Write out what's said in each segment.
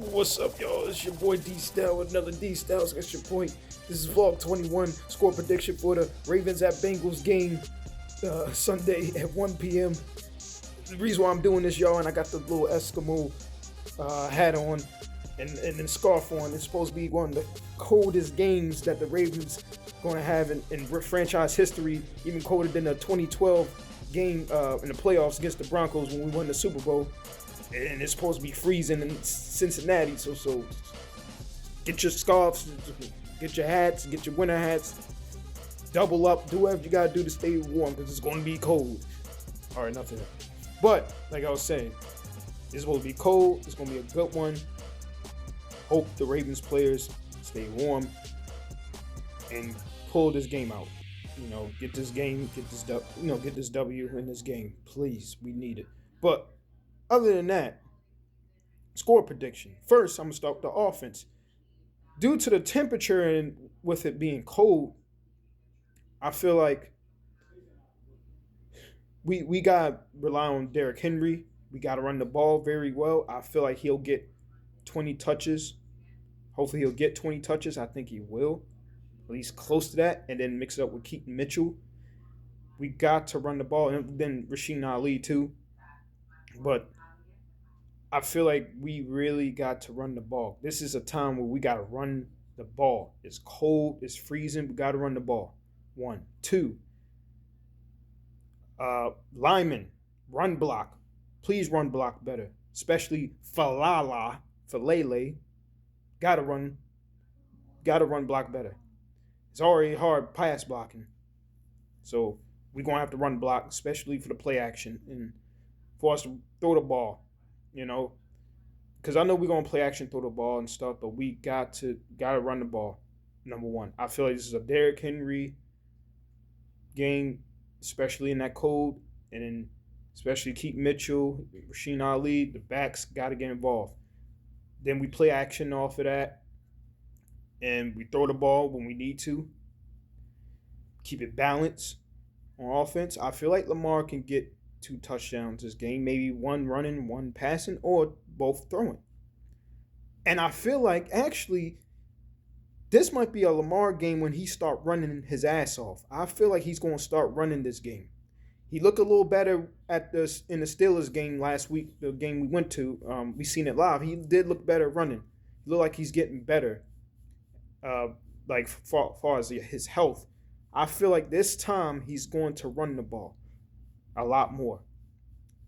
What's up, y'all? It's your boy D-STÄL with another D-STAL'S Extrapoint. This is VLOG21 score prediction for the Ravens at Bengals game Sunday at 1 p.m. The reason why I'm doing this, y'all, and I got the little Eskimo hat on and scarf on. It's supposed to be one of the coldest games that the Ravens going to have in franchise history, even colder than the 2012 game in the playoffs against the Broncos when we won the Super Bowl. And it's supposed to be freezing in Cincinnati, so get your scarves, get your hats, get your winter hats, double up, do whatever you gotta do to stay warm because it's gonna be cold. All right, nothing. But like I was saying, it's supposed to be cold. It's gonna be a good one. Hope the Ravens players stay warm and pull this game out. You know, get this game, get this W in this game, please. We need it. But other than that, score prediction. First, I'm going to start with the offense. Due to the temperature and with it being cold, I feel like we got to rely on Derrick Henry. We got to run the ball very well. I feel like he'll get 20 touches. Hopefully he'll get 20 touches. I think he will, at least close to that, and then mix it up with Keaton Mitchell. We got to run the ball, and then Rasheen Ali too. But I feel like we really got to run the ball. This is a time where we got to run the ball. It's cold. It's freezing. We got to run the ball. 1, 2. Linemen, run block. Please run block better. Especially Falele. Got to run block better. It's already hard pass blocking. So we're going to have to run block, especially for the play action and for us to throw the ball. You know, because I know we're gonna play action, throw the ball and stuff, but we gotta run the ball. Number one, I feel like this is a Derrick Henry game, especially in that cold, and then especially Keaton Mitchell, Rasheen Ali. The backs gotta get involved. Then we play action off of that, and we throw the ball when we need to. Keep it balanced on offense. I feel like Lamar can get 2 touchdowns this game, maybe 1 running, 1 passing, or both throwing. And I feel like actually this might be a Lamar game when he start running his ass off. I feel like he's going to start running this game. He looked a little better in the Steelers game last week, the game we went to. We seen it live. He did look better running. He looked like he's getting better, like far as his health. I feel like this time he's going to run the ball a lot more.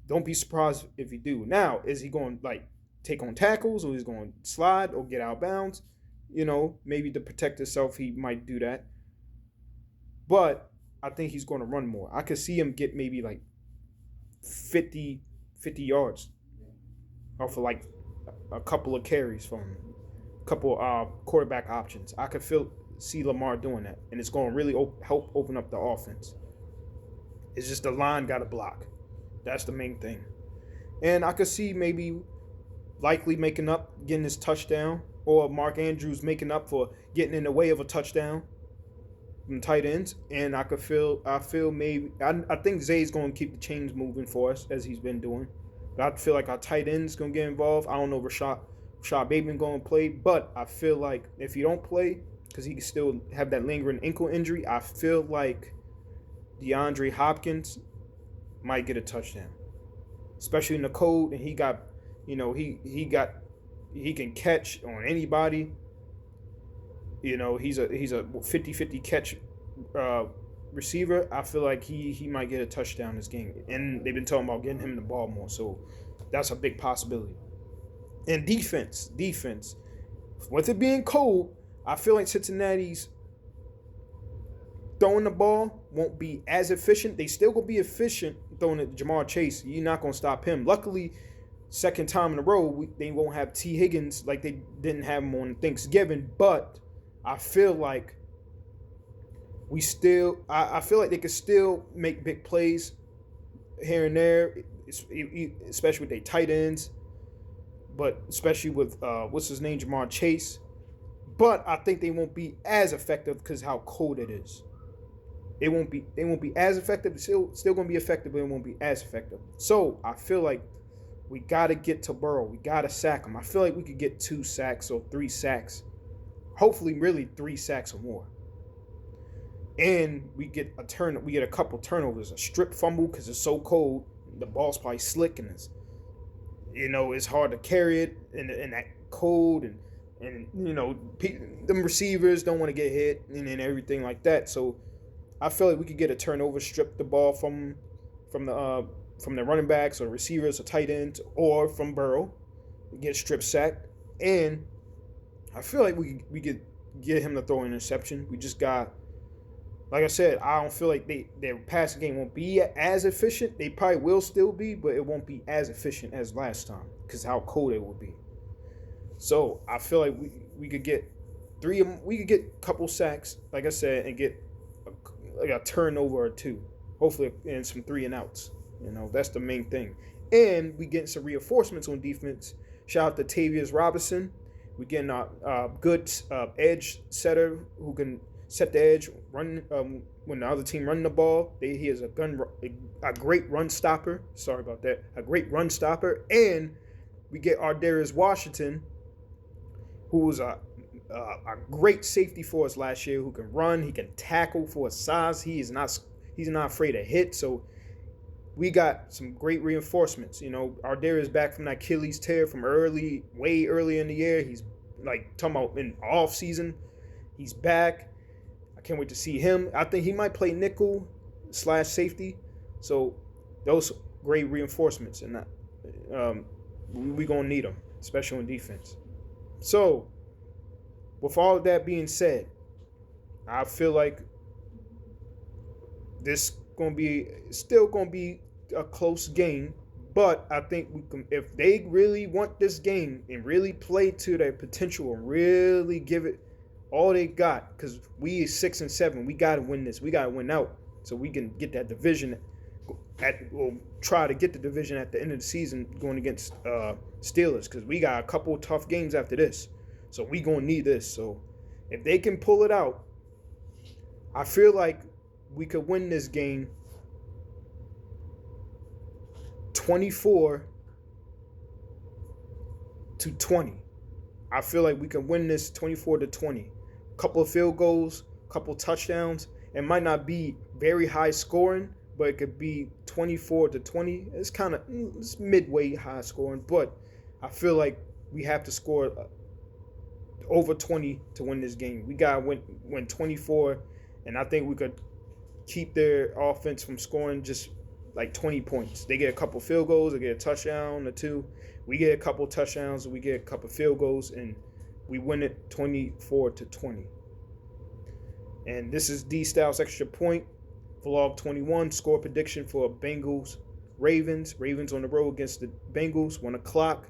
Don't be surprised if he do. Now, is he going to take on tackles, or he's going to slide or get out of bounds? You know, maybe to protect himself, he might do that. But I think he's going to run more. I could see him get maybe 50 yards off of a couple of carries from him, a couple quarterback options. I could see Lamar doing that, and it's going to really help open up the offense. It's just the line got to block. That's the main thing. And I could see maybe likely getting this touchdown, or Mark Andrews making up for getting in the way of a touchdown from tight ends. And I feel maybe, I think Zay's going to keep the chains moving for us as he's been doing. But I feel like our tight end's going to get involved. I don't know if Rashad Bateman going to play, but I feel like if he don't play, because he can still have that lingering ankle injury, I feel like DeAndre Hopkins might get a touchdown, especially in the cold. And he got, he can catch on anybody. You know, he's a 50-50 catch receiver. I feel like he might get a touchdown this game. And they've been talking about getting him the ball more, so that's a big possibility. And defense, with it being cold, I feel like Cincinnati's throwing the ball won't be as efficient. They still gonna be efficient throwing it to Jamar Chase. You're not gonna stop him. Luckily, second time in a row, they won't have T. Higgins like they didn't have him on Thanksgiving. But I feel like I feel like they could still make big plays here and there, especially with their tight ends. But especially with Jamar Chase. But I think they won't be as effective because how cold it is. They won't be as effective. It's still going to be effective, but it won't be as effective. So I feel like We got to get to Burrow. We got to sack him. I feel like we could get 2 sacks or 3 sacks. Hopefully, really 3 sacks or more. And we get a couple turnovers, a strip fumble because it's so cold. The ball's probably slick and it's hard to carry it in that cold and them receivers don't want to get hit and everything like that. So I feel like we could get a turnover, strip the ball from the running backs or receivers or tight ends or from Burrow, get strip sacked, and I feel like we could get him to throw an interception. We just got, like I said, I don't feel like their passing game won't be as efficient. They probably will still be, but it won't be as efficient as last time because how cold it will be. So I feel like we could get a couple sacks, like I said, and get a turnover or 2, hopefully, and some 3 and outs. That's the main thing. And we getting some reinforcements on defense. Shout out to Tavius Robinson. We getting a good edge setter who can set the edge, run when the other team running the ball. He is a great run stopper. Sorry about that. A great run stopper. And we get Ardarius Washington, who was a great safety for us last year, who can run, he can tackle for his size. He's not afraid to hit. So we got some great reinforcements. Ardarius back from that Achilles tear from way early in the year. He's like talking about in off season. He's back. I can't wait to see him. I think he might play nickel / safety. So those great reinforcements, and we gonna need them, especially on defense. So with all of that being said, I feel like this still gonna be a close game, but I think we can, if they really want this game and really play to their potential and really give it all they got, because we 6 and 7, we gotta win this. We gotta win out so we can get that division. We'll try to get the division at the end of the season going against Steelers, because we got a couple tough games after this. So we gonna need this. So if they can pull it out, I feel like we could win this game 24-20. I feel like we can win this 24-20. Couple of field goals, couple touchdowns. It might not be very high scoring, but it could be 24-20. It's midway high scoring, but I feel like we have to score over 20 to win this game. We got to win 24, and I think we could keep their offense from scoring just like 20 points. They get a couple field goals, they get a touchdown or 2. We get a couple touchdowns, we get a couple field goals, and we win it 24-20. And this is D-Styles Extra Point, VLOG21, score prediction for Bengals, Ravens. Ravens on the road against the Bengals, 1 o'clock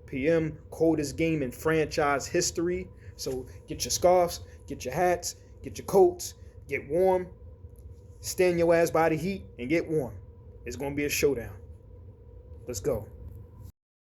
p.m. Coldest game in franchise history. So get your scarves, get your hats, get your coats, get warm, stand your ass by the heat, and get warm. It's going to be a showdown. Let's go.